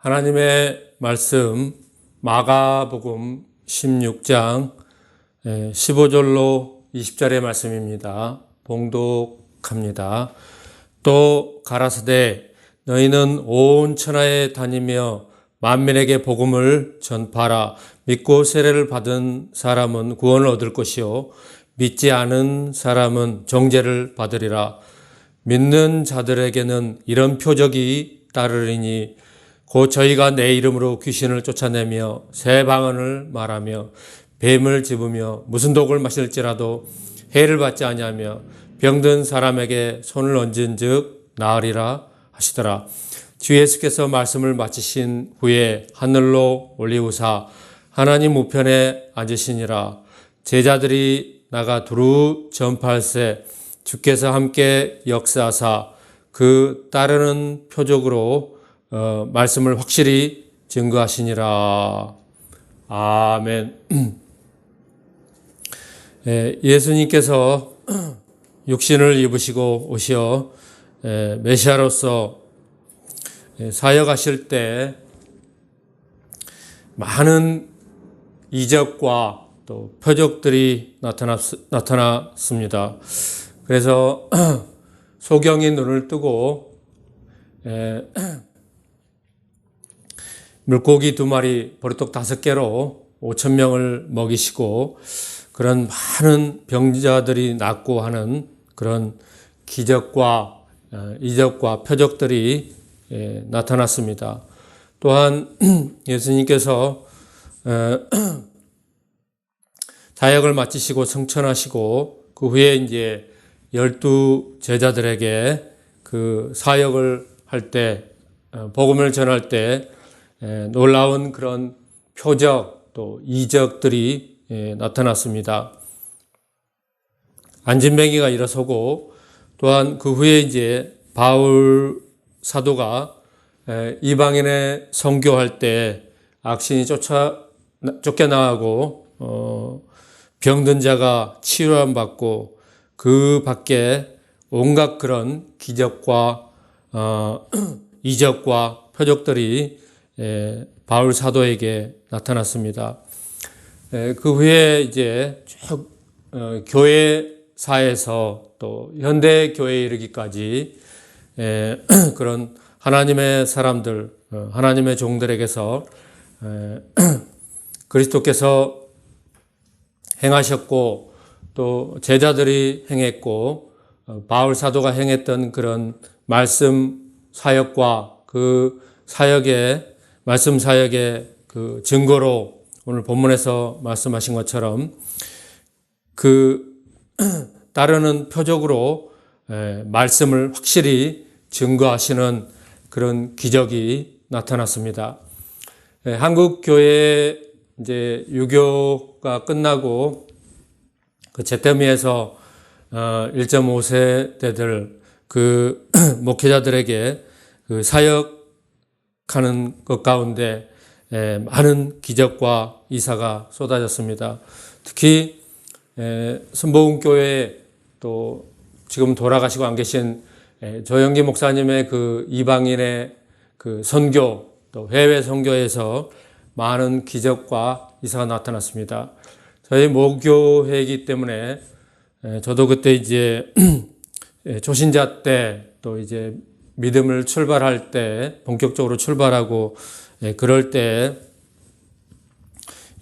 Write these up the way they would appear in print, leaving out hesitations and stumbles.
하나님의 말씀 마가복음 16장 15절로 20절의 말씀입니다. 봉독합니다. 또 가라사대 너희는 온 천하에 다니며 만민에게 복음을 전파하라. 믿고 세례를 받은 사람은 구원을 얻을 것이요 믿지 않은 사람은 정죄를 받으리라. 믿는 자들에게는 이런 표적이 따르리니 곧 저희가 내 이름으로 귀신을 쫓아내며 새 방언을 말하며 뱀을 집으며 무슨 독을 마실지라도 해를 받지 아니하며 병든 사람에게 손을 얹은즉 나으리라 하시더라. 주 예수께서 말씀을 마치신 후에 하늘로 올리우사 하나님 우편에 앉으시니라. 제자들이 나가 두루 전파할세 주께서 함께 역사하사 그 따르는 표적으로 말씀을 확실히 증거하시니라. 아멘. 예수님께서 육신을 입으시고 오시어 메시아로서 사역하실 때 많은 이적과 또 표적들이 나타났습니다. 그래서 소경이 눈을 뜨고 물고기 2마리, 보리떡 5개로 5,000명을 먹이시고 그런 많은 병자들이 낫고 하는 그런 기적과 이적과 표적들이 나타났습니다. 또한 예수님께서 사역을 마치시고 성천하시고 그 후에 이제 12 제자들에게 그 사역을 할 때 복음을 전할 때 놀라운 그런 표적 또 이적들이 나타났습니다. 안진뱅이가 일어서고 또한 그 후에 이제 바울 사도가 이방인의 선교할 때 악신이 쫓겨나가고 병든 자가 치료함 받고 그 밖에 온갖 그런 기적과 이적과 표적들이 바울 사도에게 나타났습니다. 그 후에 이제 쭉 교회사에서 또 현대 교회에 이르기까지 그런 하나님의 사람들, 하나님의 종들에게서 그리스도께서 행하셨고 또 제자들이 행했고 바울 사도가 행했던 그런 말씀 사역과 그 사역의 말씀 사역의 그 증거로 오늘 본문에서 말씀하신 것처럼 그 따르는 표적으로 말씀을 확실히 증거하시는 그런 기적이 나타났습니다. 한국 교회 이제 유교가 끝나고 그 제때미에서 1.5세대들 그 목회자들에게 그 사역하는 것 가운데 많은 기적과 이사가 쏟아졌습니다. 특히 선보훈교회 또 지금 돌아가시고 안 계신 조영기 목사님의 그 이방인의 그 선교 또 해외 선교에서 많은 기적과 이사가 나타났습니다. 저희 모교회이기 때문에 저도 그때 이제 초신자 때 또 이제 믿음을 출발할 때 본격적으로 출발하고 그럴 때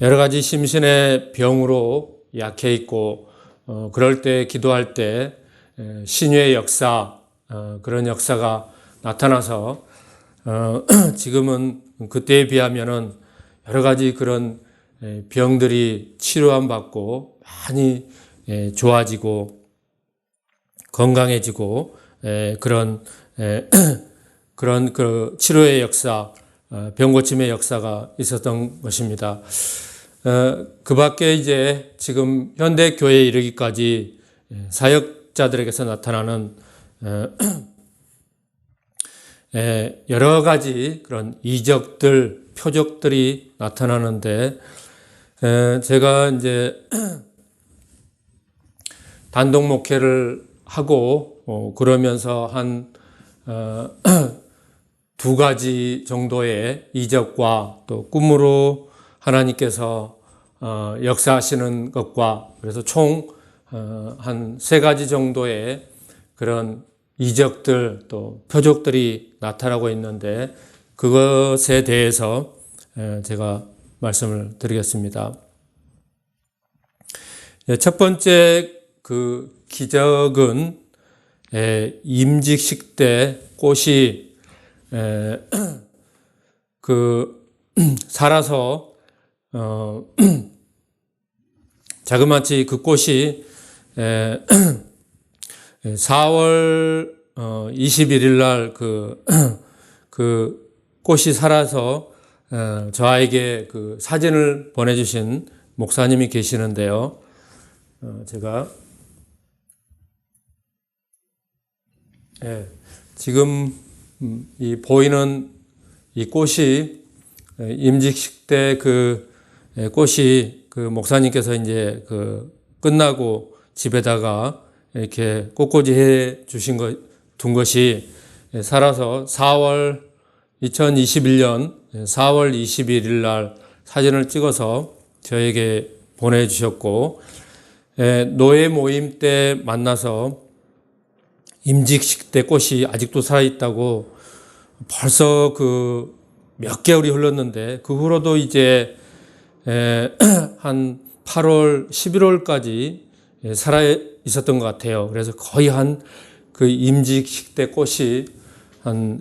여러 가지 심신의 병으로 약해 있고 그럴 때 기도할 때 신유의 역사 그런 역사가 나타나서 지금은 그때에 비하면은 여러 가지 그런 병들이 치료함 받고 많이 좋아지고 건강해지고 그런 그 치료의 역사, 병 고침의 역사가 있었던 것입니다. 그 밖에 이제 지금 현대 교회에 이르기까지 사역자들에게서 나타나는 여러 가지 그런 이적들, 표적들이 나타나는데 제가 이제 단독 목회를 하고 그러면서 한 두 가지 정도의 이적과 또 꿈으로 하나님께서 역사하시는 것과 그래서 총 한 세 가지 정도의 그런 이적들 또 표적들이 나타나고 있는데 그것에 대해서 제가 말씀을 드리겠습니다. 첫 번째 그 기적은 임직식 때 꽃이 그 살아서 자그마치 그 꽃이 4월 21일 날 그 꽃이 살아서 저에게 그 사진을 보내주신 목사님이 계시는데요. 제가 지금 이 보이는 이 꽃이 임직식 때 그 꽃이 그 목사님께서 이제 그 끝나고 집에다가 이렇게 꽃꽂이 해 주신 둔 것이 살아서 2021년 4월 21일 날 사진을 찍어서 저에게 보내주셨고, 노예 모임 때 만나서 임직식 때 꽃이 아직도 살아있다고 벌써 그 몇 개월이 흘렀는데 그 후로도 이제 한 8월, 11월까지 살아 있었던 것 같아요. 그래서 거의 한 그 임직식 때 꽃이 한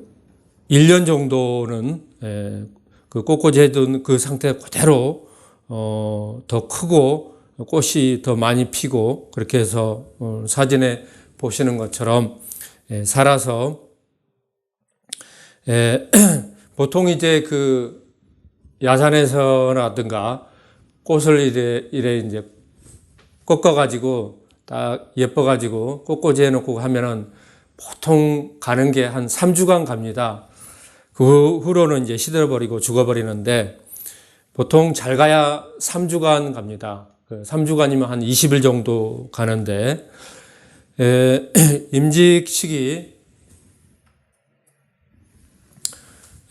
1년 정도는 그 꽃꽂이 해둔 그 상태 그대로 더 크고 꽃이 더 많이 피고 그렇게 해서 사진에 보시는 것처럼 살아서 보통 이제 그 야산에서라든가 꽃을 이래 이제 꺾어가지고 딱 예뻐가지고 꽃꽂이 해놓고 하면은 보통 가는 게 한 3주간 갑니다. 그 후로는 이제 시들어버리고 죽어버리는데 보통 잘 가야 3주간 갑니다. 3주간이면 한 20일 정도 가는데, 임직식이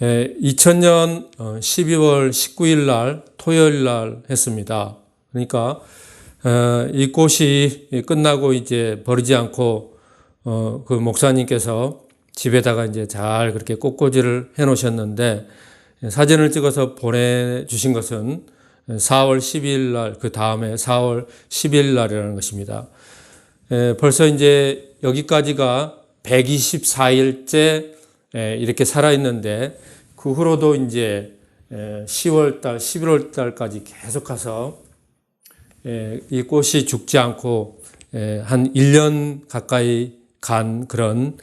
2000년 12월 19일 날 토요일 날 했습니다. 그러니까 이 꽃이 끝나고 이제 버리지 않고 그 목사님께서 집에다가 이제 잘 그렇게 꽃꽂이를 해 놓으셨는데 사진을 찍어서 보내주신 것은 4월 12일 날, 그 다음에 4월 10일 날이라는 것입니다. 벌써 이제 여기까지가 124일째 이렇게 살아있는데 그 후로도 이제 10월 달, 11월 달까지 계속 가서 이 꽃이 죽지 않고 한 1년 가까이 간 그런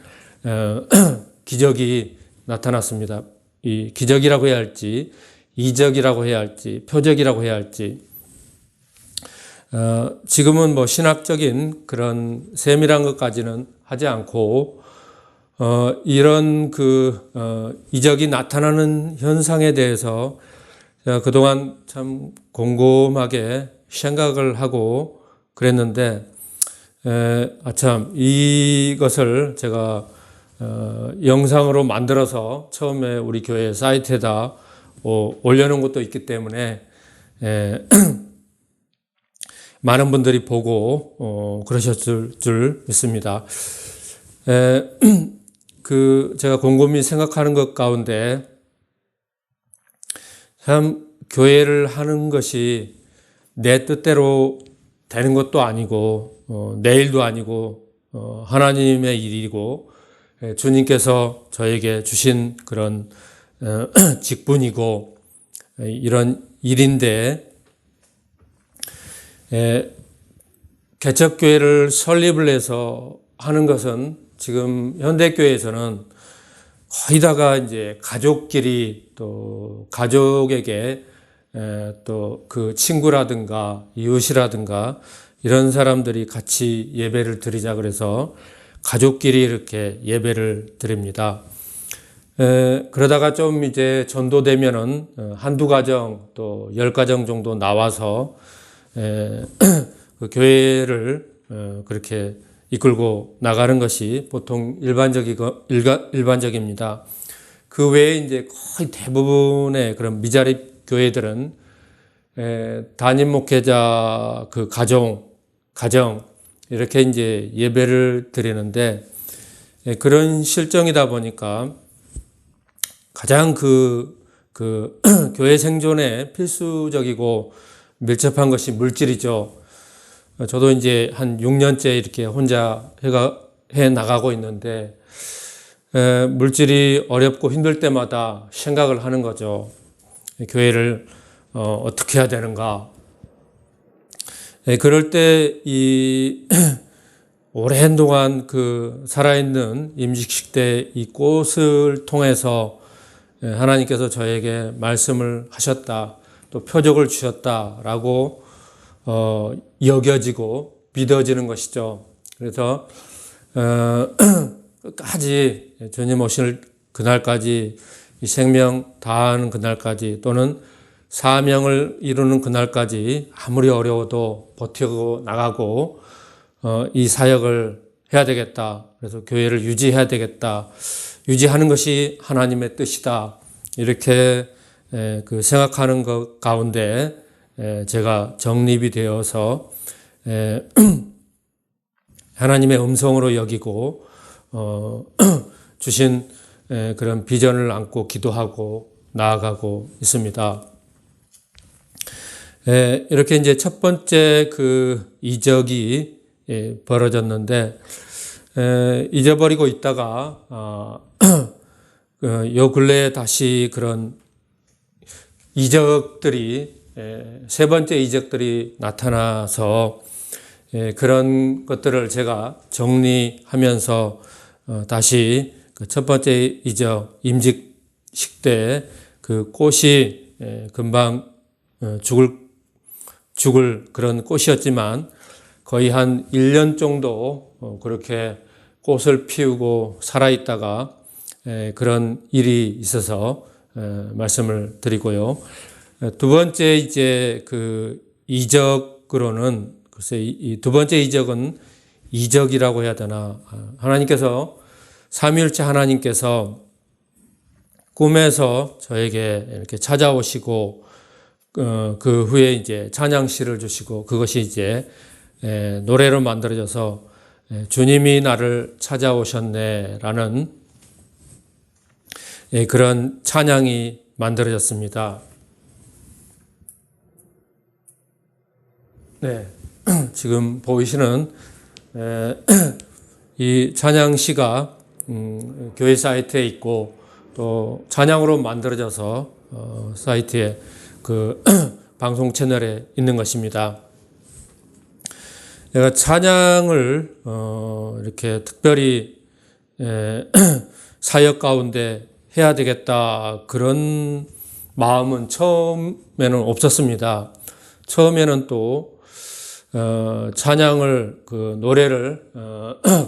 기적이 나타났습니다. 이 기적이라고 해야 할지, 이적이라고 해야 할지, 표적이라고 해야 할지, 지금은 뭐 신학적인 그런 세밀한 것까지는 하지 않고, 이런 이적이 나타나는 현상에 대해서 제가 그동안 참 곰곰하게 생각을 하고 그랬는데, 아참, 이것을 제가 영상으로 만들어서 처음에 우리 교회 사이트에다 올려놓은 것도 있기 때문에 많은 분들이 보고 그러셨을 줄 믿습니다. 제가 곰곰이 생각하는 것 가운데 참 교회를 하는 것이 내 뜻대로 되는 것도 아니고 내 일도 아니고 하나님의 일이고 주님께서 저에게 주신 그런 직분이고 이런 일인데, 개척교회를 설립을 해서 하는 것은 지금 현대교회에서는 거의 다가 이제 가족끼리 또 가족에게 또 그 친구라든가 이웃이라든가 이런 사람들이 같이 예배를 드리자 그래서 가족끼리 이렇게 예배를 드립니다. 그러다가 좀 이제 전도되면은 한두 가정 또 10가정 정도 나와서 그 교회를 그렇게 이끌고 나가는 것이 보통 일반적입니다. 그 외에 이제 거의 대부분의 그런 미자립 교회들은 담임 목회자 그 가정 이렇게 이제 예배를 드리는데, 그런 실정이다 보니까 가장 그 교회 생존에 필수적이고 밀접한 것이 물질이죠. 저도 이제 한 6년째 이렇게 혼자 해 나가고 있는데, 물질이 어렵고 힘들 때마다 생각을 하는 거죠. 교회를 어떻게 해야 되는가. 그럴 때 이 오랜 동안 그 살아있는 임직식 때 이 꽃을 통해서 하나님께서 저에게 말씀을 하셨다, 또 표적을 주셨다라고 여겨지고 믿어지는 것이죠. 그래서 끝까지 주님 오실 그날까지, 이 생명 다하는 그날까지, 또는 사명을 이루는 그날까지 아무리 어려워도 버티고 나가고 이 사역을 해야 되겠다. 그래서 교회를 유지해야 되겠다. 유지하는 것이 하나님의 뜻이다. 이렇게 그 생각하는 것 가운데 제가 정립이 되어서 하나님의 음성으로 여기고 주신 그런 비전을 안고 기도하고 나아가고 있습니다. 이렇게 이제 첫 번째 그 이적이 벌어졌는데, 잊어버리고 있다가 요 근래에 다시 그런 이적들이, 세 번째 이적들이 나타나서 그런 것들을 제가 정리하면서 다시 그 첫 번째 이적, 임직식 때 그 꽃이 금방 죽을 그런 꽃이었지만 거의 한 1년 정도 그렇게 꽃을 피우고 살아있다가 그런 일이 있어서 말씀을 드리고요. 두 번째 이제 그 이적으로는, 글쎄 이 두 번째 이적은 이적이라고 해야 되나, 하나님께서, 삼위일체 하나님께서 꿈에서 저에게 이렇게 찾아오시고 그 후에 이제 찬양시를 주시고, 그것이 이제 노래로 만들어져서 주님이 나를 찾아오셨네라는 그런 찬양이 만들어졌습니다. 네, 지금 보이시는 이 찬양시가 교회 사이트에 있고, 또 찬양으로 만들어져서 사이트에 그 방송 채널에 있는 것입니다. 내가 찬양을 이렇게 특별히 사역 가운데 해야 되겠다, 그런 마음은 처음에는 없었습니다. 처음에는 또 찬양을, 그 노래를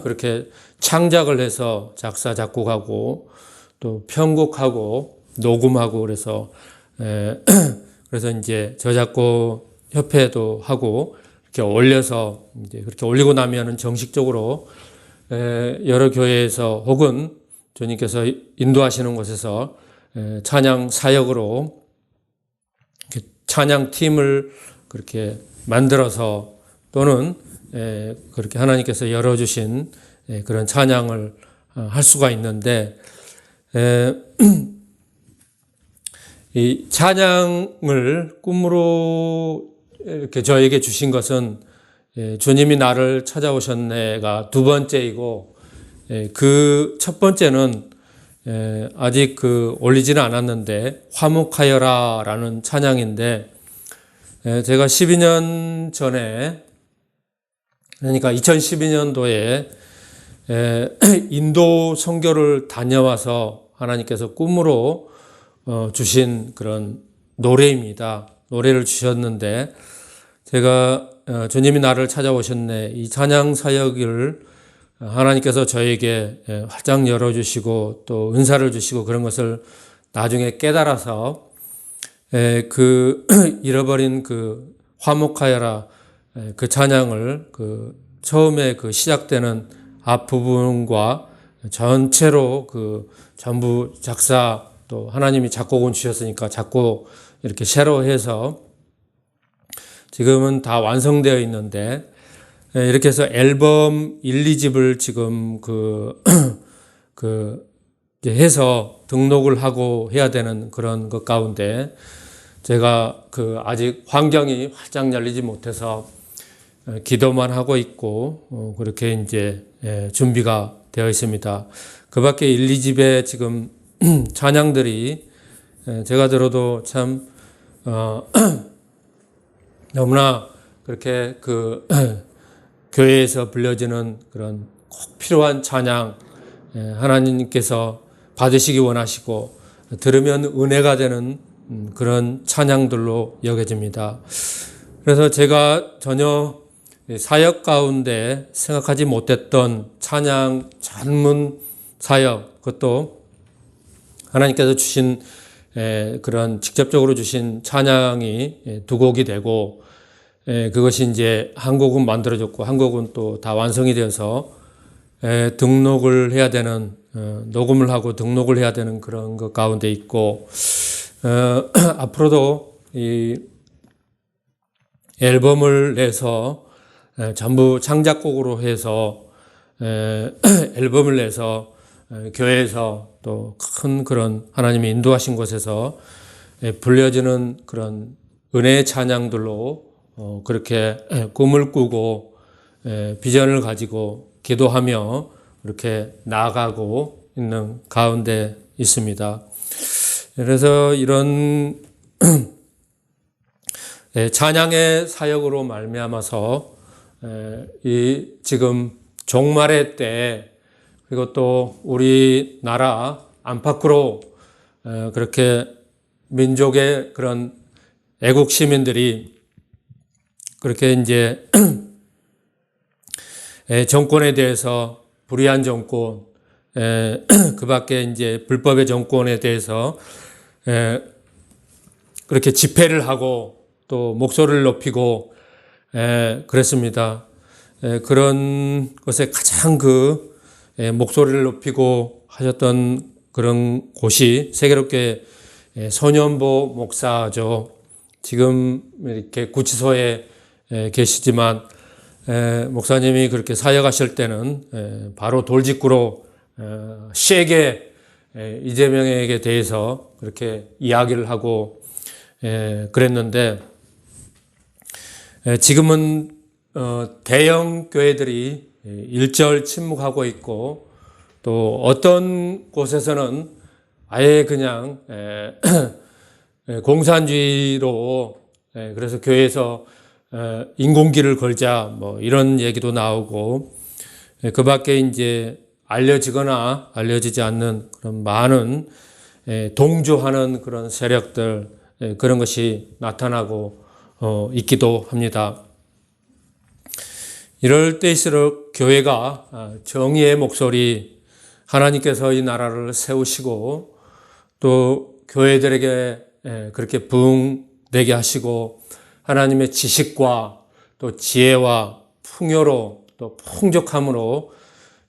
그렇게 창작을 해서 작사 작곡하고 또 편곡하고 녹음하고, 그래서 이제 저작곡 협회도 하고 이렇게 올려서, 이제 그렇게 올리고 나면은 정식적으로 여러 교회에서 혹은 주님께서 인도하시는 곳에서 찬양 사역으로 찬양 팀을 그렇게 만들어서, 또는 그렇게 하나님께서 열어주신 그런 찬양을 할 수가 있는데, 이 찬양을 꿈으로 이렇게 저에게 주신 것은 주님이 나를 찾아오셨네가 두 번째이고, 그 첫 번째는 아직 그 올리지는 않았는데 화목하여라라는 찬양인데, 제가 12년 전에, 그러니까 2012년도에 인도 선교를 다녀와서 하나님께서 꿈으로 주신 그런 노래입니다. 노래를 주셨는데, 제가 주님이 나를 찾아오셨네, 이 찬양 사역을 하나님께서 저에게 활짝 열어주시고 또 은사를 주시고 그런 것을 나중에 깨달아서 그 잃어버린 그 화목하여라, 그 찬양을 그 처음에 그 시작되는 앞부분과 전체로 그 전부 작사 또 하나님이 작곡은 주셨으니까 작곡 이렇게 새로 해서 지금은 다 완성되어 있는데 이렇게 해서 앨범 1, 2집을 지금 이제 해서 등록을 하고 해야 되는 그런 것 가운데 제가 아직 환경이 활짝 열리지 못해서 기도만 하고 있고 그렇게 이제 준비가 되어 있습니다. 그 밖에 1, 2집에 지금 찬양들이 제가 들어도 참 너무나 그렇게 교회에서 불려지는 그런 꼭 필요한 찬양 하나님께서 받으시기 원하시고 들으면 은혜가 되는 그런 찬양들로 여겨집니다. 그래서 제가 전혀 사역 가운데 생각하지 못했던 찬양 전문 사역, 그것도 하나님께서 주신 그런 직접적으로 주신 찬양이 두 곡이 되고 그것이 이제 한 곡은 만들어졌고 한 곡은 또 다 완성이 되어서 등록을 해야 되는 녹음을 하고 등록을 해야 되는 그런 것 가운데 있고 앞으로도 이 앨범을 내서 전부 창작곡으로 해서 앨범을 내서 교회에서 또 큰 그런 하나님이 인도하신 곳에서 불려지는 그런 은혜의 찬양들로 그렇게 꿈을 꾸고 비전을 가지고 기도하며 이렇게 나아가고 있는 가운데 있습니다. 그래서 이런 찬양의 사역으로 말미암아서 이 지금 종말의 때 그리고 또 우리나라 안팎으로 그렇게 민족의 그런 애국 시민들이 그렇게 이제 정권에 대해서 불의한 정권, 그 밖에 이제 불법의 정권에 대해서 그렇게 집회를 하고 또 목소리를 높이고 그랬습니다. 그런 것에 가장 목소리를 높이고 하셨던 그런 곳이 세계롭게 손현보 목사죠. 지금 이렇게 구치소에 계시지만 목사님이 그렇게 사역하실 때는 바로 돌직구로 세게 이재명에게 대해서 그렇게 이야기를 하고 그랬는데 지금은 대형 교회들이 일절 침묵하고 있고 또 어떤 곳에서는 아예 그냥 공산주의로 그래서 교회에서 인공기를 걸자 뭐 이런 얘기도 나오고 그 밖에 이제 알려지거나 알려지지 않는 그런 많은 동조하는 그런 세력들 그런 것이 나타나고 있기도 합니다. 이럴 때일수록 교회가 정의의 목소리 하나님께서 이 나라를 세우시고 또 교회들에게 그렇게 부흥되게 하시고 하나님의 지식과 또 지혜와 풍요로 또 풍족함으로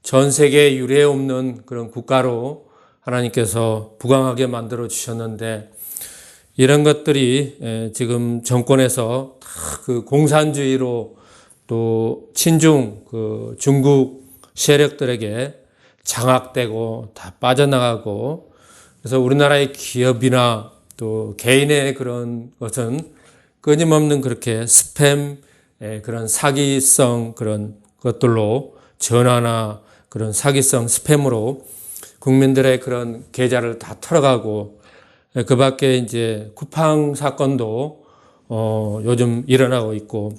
전 세계에 유례 없는 그런 국가로 하나님께서 부강하게 만들어 주셨는데 이런 것들이 지금 정권에서 다 그 공산주의로 또 친중 중국 세력들에게 장악되고 다 빠져나가고 그래서 우리나라의 기업이나 또 개인의 그런 것은 끊임없는 그렇게 스팸 그런 사기성 그런 것들로 전화나 그런 사기성 스팸으로 국민들의 그런 계좌를 다 털어가고 그 밖에 이제 쿠팡 사건도 요즘 일어나고 있고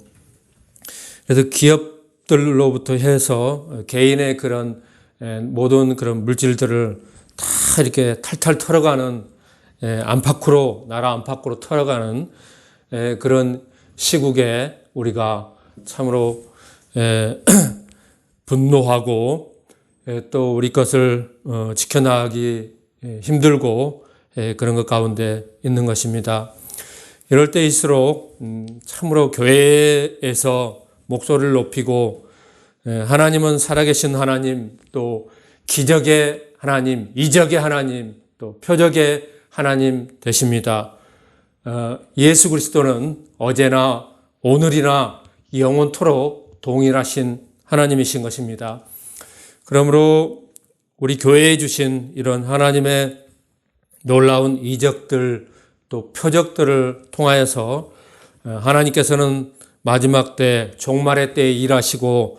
그래서 기업들로부터 해서 개인의 그런 모든 그런 물질들을 다 이렇게 탈탈 털어가는 안팎으로 나라 안팎으로 털어가는 그런 시국에 우리가 참으로 분노하고 또 우리 것을 지켜나가기 힘들고 그런 것 가운데 있는 것입니다. 이럴 때일수록 참으로 교회에서 목소리를 높이고 하나님은 살아계신 하나님 또 기적의 하나님, 이적의 하나님, 또 표적의 하나님 되십니다. 예수 그리스도는 어제나 오늘이나 영원토록 동일하신 하나님이신 것입니다. 그러므로 우리 교회에 주신 이런 하나님의 놀라운 이적들 또 표적들을 통하여서 하나님께서는 마지막 때 종말의 때에 일하시고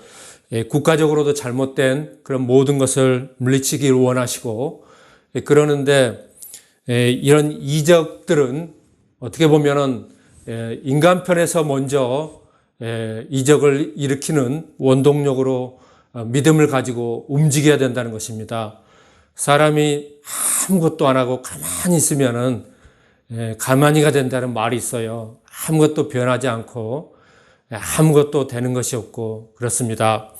국가적으로도 잘못된 그런 모든 것을 물리치기를 원하시고 그러는데 이런 이적들은 어떻게 보면은 인간편에서 먼저 이적을 일으키는 원동력으로 믿음을 가지고 움직여야 된다는 것입니다. 사람이 아무것도 안 하고 가만히 있으면은 가만히가 된다는 말이 있어요. 아무것도 변하지 않고 아무것도 되는 것이 없고 그렇습니다.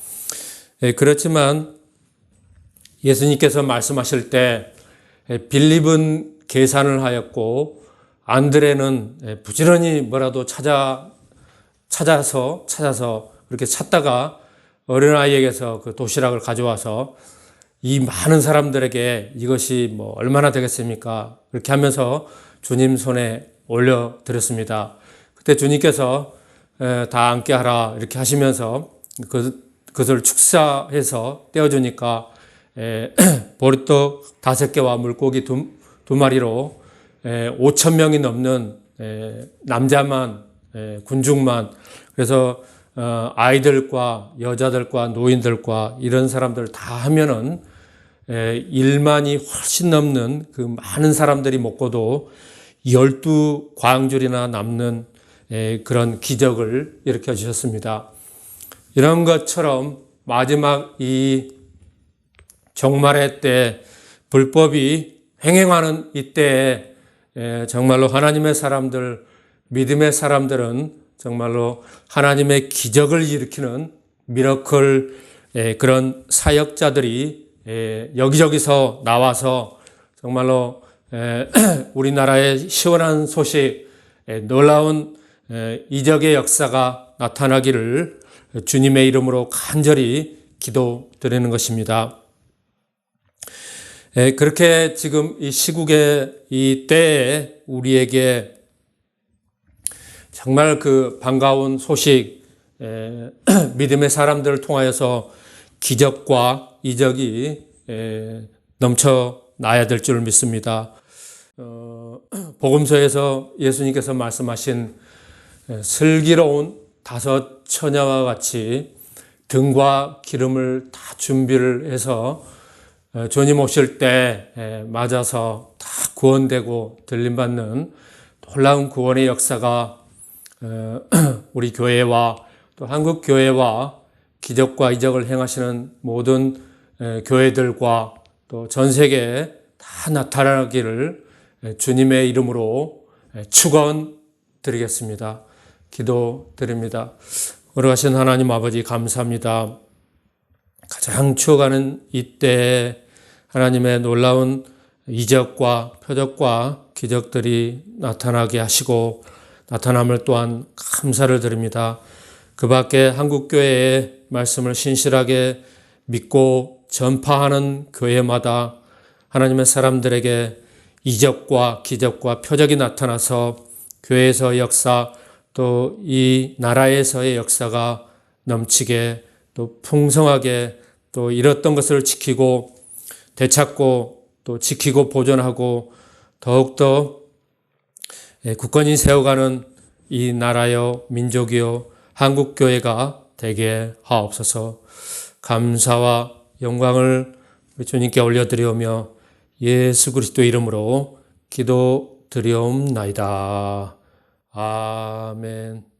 그렇지만 예수님께서 말씀하실 때 빌립은 계산을 하였고 안드레는 부지런히 뭐라도 찾아서 그렇게 찾다가 어린아이에게서 그 도시락을 가져와서 이 많은 사람들에게 이것이 뭐 얼마나 되겠습니까? 그렇게 하면서 주님 손에 올려드렸습니다. 그때 주님께서 다 앉게 하라 이렇게 하시면서 그것을 축사해서 떼어주니까 보리떡 5개와 물고기 두 마리로 5,000명이 넘는 남자만 군중만 그래서 아이들과 여자들과 노인들과 이런 사람들 다 하면은 1만이 훨씬 넘는 그 많은 사람들이 먹고도 12광줄이나 남는 그런 기적을 일으켜 주셨습니다. 이런 것처럼 마지막 이 종말의 때 불법이 횡행하는 이때에 정말로 하나님의 사람들, 믿음의 사람들은 정말로 하나님의 기적을 일으키는 미러클 그런 사역자들이 여기저기서 나와서 정말로 우리나라의 시원한 소식, 놀라운 이적의 역사가 나타나기를 주님의 이름으로 간절히 기도드리는 것입니다. 그렇게 지금 이 시국의 이 때에 우리에게 정말 그 반가운 소식, 믿음의 사람들을 통하여서 기적과 이적이 넘쳐나야 될 줄 믿습니다. 복음서에서 예수님께서 말씀하신 슬기로운 5 처녀와 같이 등과 기름을 다 준비를 해서 주님 오실 때 맞아서 다 구원되고 들림받는 놀라운 구원의 역사가 우리 교회와 또 한국 교회와 기적과 이적을 행하시는 모든 교회들과 또 전 세계에 다 나타나기를 주님의 이름으로 축원드리겠습니다. 기도드립니다. 거룩하신 하나님 아버지 감사합니다. 가장 추워가는 이때에 하나님의 놀라운 이적과 표적과 기적들이 나타나게 하시고 나타남을 또한 감사를 드립니다. 그 밖에 한국교회의 말씀을 신실하게 믿고 전파하는 교회마다 하나님의 사람들에게 이적과 기적과 표적이 나타나서 교회에서 역사 또 이 나라에서의 역사가 넘치게 또 풍성하게 또 잃었던 것을 지키고 되찾고 또 지키고 보존하고 더욱더 굳건히 세워가는 이 나라여 민족이여 한국교회가 되게 하옵소서. 감사와 영광을 우리 주님께 올려드리오며 예수 그리스도 이름으로 기도드리옵나이다. 아멘.